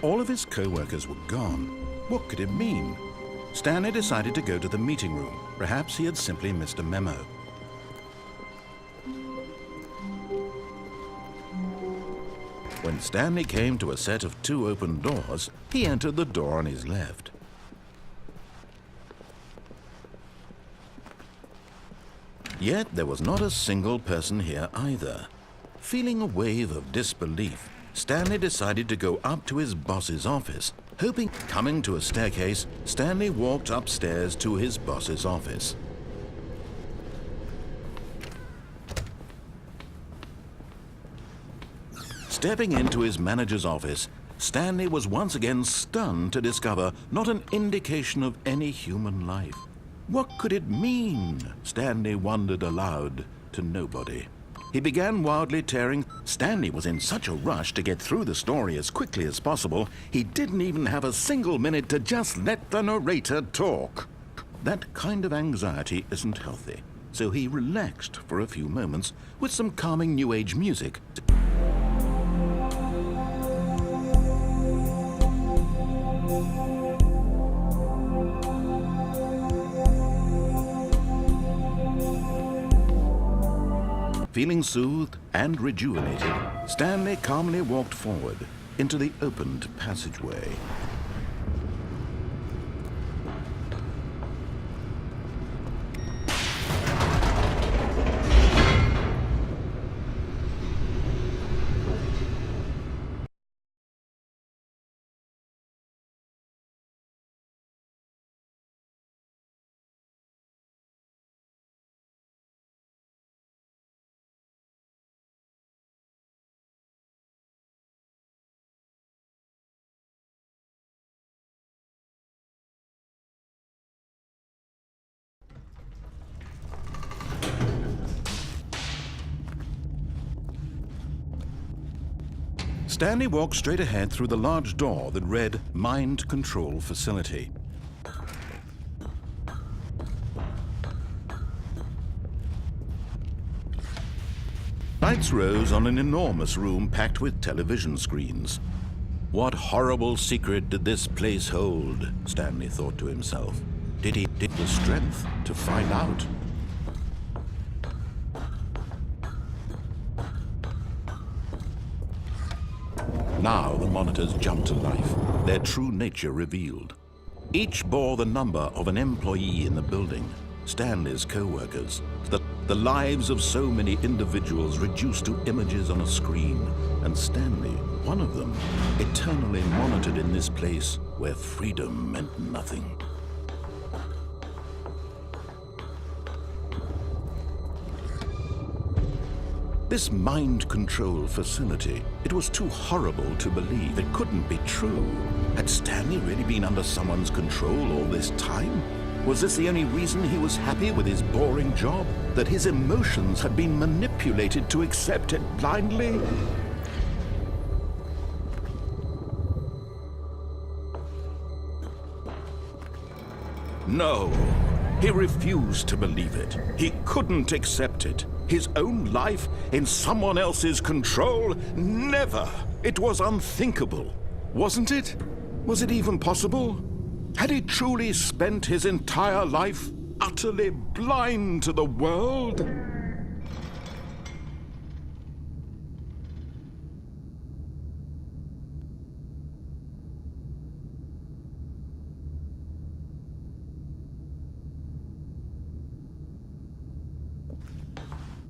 All of his co-workers were gone. What could it mean? Stanley decided to go to the meeting room. Perhaps he had simply missed a memo. When Stanley came to a set of 2 open doors, he entered the door on his left. Yet there was not a single person here either. Feeling a wave of disbelief, Stanley decided to go up to his boss's office. Coming to a staircase, Stanley walked upstairs to his boss's office. Stepping into his manager's office, Stanley was once again stunned to discover not an indication of any human life. What could it mean? Stanley wondered aloud to nobody. He began wildly tearing. Stanley was in such a rush to get through the story as quickly as possible, he didn't even have a single minute to just let the narrator talk. That kind of anxiety isn't healthy, so he relaxed for a few moments with some calming New Age music. Feeling soothed and rejuvenated, Stanley calmly walked forward into the opened passageway. Stanley walked straight ahead through the large door that read Mind Control Facility. Lights rose on an enormous room packed with television screens. What horrible secret did this place hold? Stanley thought to himself. Did he have the strength to find out? Now the monitors jumped to life, their true nature revealed. Each bore the number of an employee in the building, Stanley's co-workers. The lives of so many individuals reduced to images on a screen, and Stanley, one of them, eternally monitored in this place where freedom meant nothing. This mind control facility, it was too horrible to believe. It couldn't be true. Had Stanley really been under someone's control all this time? Was this the only reason he was happy with his boring job? That his emotions had been manipulated to accept it blindly? No, he refused to believe it. He couldn't accept it. His own life in someone else's control? Never! It was unthinkable. Wasn't it? Was it even possible? Had he truly spent his entire life utterly blind to the world?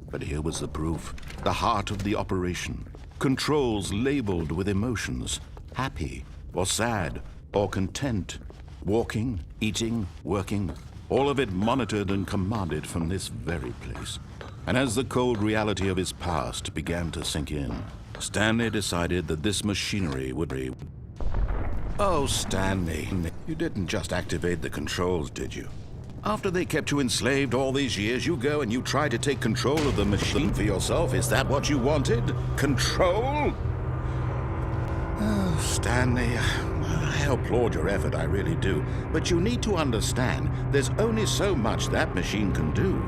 But here was the proof, the heart of the operation. Controls labeled with emotions, happy or sad or content, walking, eating, working, all of it monitored and commanded from this very place. And as the cold reality of his past began to sink in, Stanley decided that this machinery would be... Oh, Stanley, you didn't just activate the controls, did you? After they kept you enslaved all these years, you go and you try to take control of the machine for yourself. Is that what you wanted? Control? Oh, Stanley, I applaud your effort, I really do. But you need to understand, there's only so much that machine can do.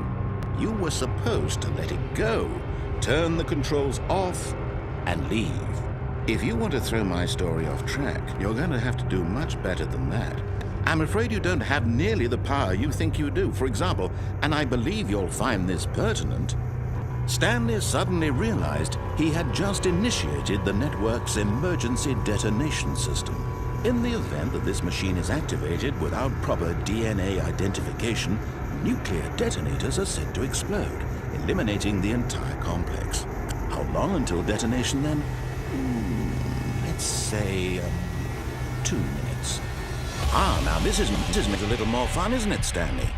You were supposed to let it go, turn the controls off, and leave. If you want to throw my story off track, you're going to have to do much better than that. I'm afraid you don't have nearly the power you think you do. For example, and I believe you'll find this pertinent, Stanley suddenly realized he had just initiated the network's emergency detonation system. In the event that this machine is activated without proper DNA identification, nuclear detonators are said to explode, eliminating the entire complex. How long until detonation then? Let's say 2 minutes. Now this is a little more fun, isn't it, Stanley?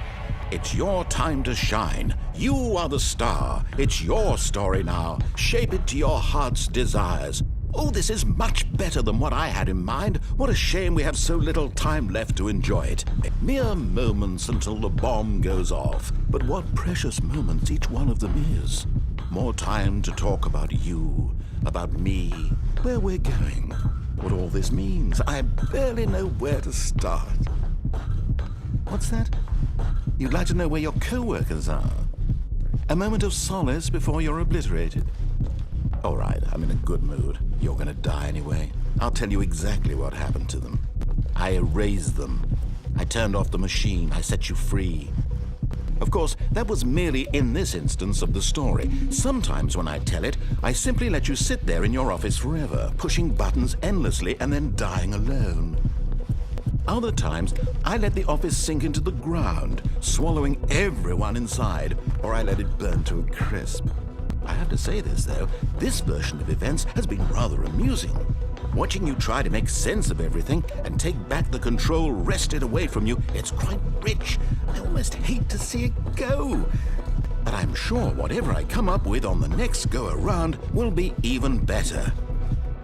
It's your time to shine. You are the star. It's your story now. Shape it to your heart's desires. Oh, this is much better than what I had in mind. What a shame we have so little time left to enjoy it. Mere moments until the bomb goes off. But what precious moments each one of them is. More time to talk about you, about me, where we're going, what all this means. I barely know where to start. What's that? You'd like to know where your co-workers are? A moment of solace before you're obliterated? All right, I'm in a good mood. You're going to die anyway. I'll tell you exactly what happened to them. I erased them. I turned off the machine. I set you free. Of course, that was merely in this instance of the story. Sometimes when I tell it, I simply let you sit there in your office forever, pushing buttons endlessly and then dying alone. Other times, I let the office sink into the ground, swallowing everyone inside, or I let it burn to a crisp. I have to say this, though, this version of events has been rather amusing. Watching you try to make sense of everything and take back the control wrested away from you, it's quite rich. I almost hate to see it go. But I'm sure whatever I come up with on the next go-around will be even better.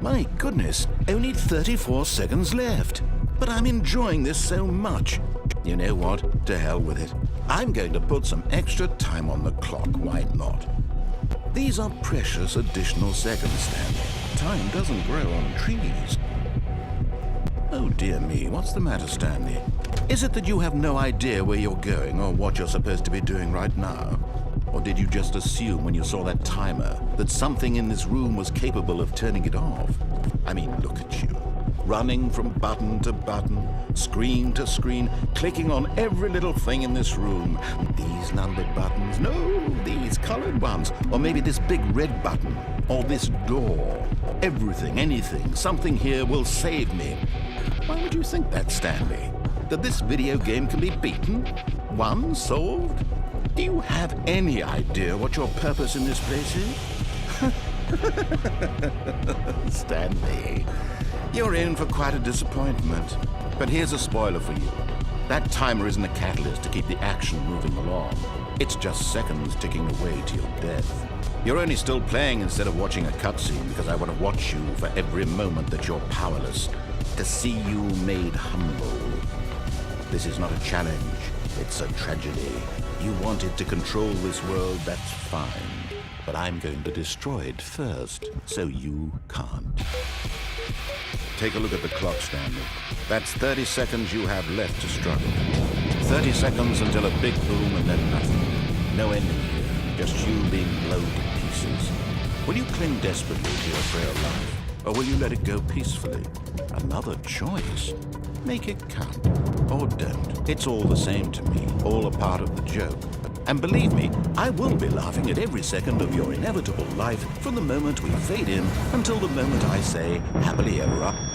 My goodness, only 34 seconds left. But I'm enjoying this so much. You know what? To hell with it. I'm going to put some extra time on the clock. Why not? These are precious additional seconds, Stanley. Time doesn't grow on trees. Oh dear me, what's the matter, Stanley? Is it that you have no idea where you're going or what you're supposed to be doing right now? Or did you just assume when you saw that timer that something in this room was capable of turning it off? I mean, look at you. Running from button to button, screen to screen, clicking on every little thing in this room. These numbered buttons, no, these colored ones, or maybe this big red button, or this door. Everything, anything, something here will save me. Why would you think that, Stanley? That this video game can be beaten? Won? Solved? Do you have any idea what your purpose in this place is? Stanley, you're in for quite a disappointment. But here's a spoiler for you. That timer isn't a catalyst to keep the action moving along. It's just seconds ticking away to your death. You're only still playing instead of watching a cutscene because I want to watch you for every moment that you're powerless, to see you made humble. This is not a challenge, it's a tragedy. You wanted to control this world, that's fine. But I'm going to destroy it first, so you can't. Take a look at the clock, Stanley. That's 30 seconds you have left to struggle. 30 seconds until a big boom and then nothing. No ending here, just you being blown to pieces. Will you cling desperately to your frail life, or will you let it go peacefully? Another choice. Make it count, or don't. It's all the same to me, all a part of the joke. And believe me, I will be laughing at every second of your inevitable life from the moment we fade in until the moment I say, happily ever after.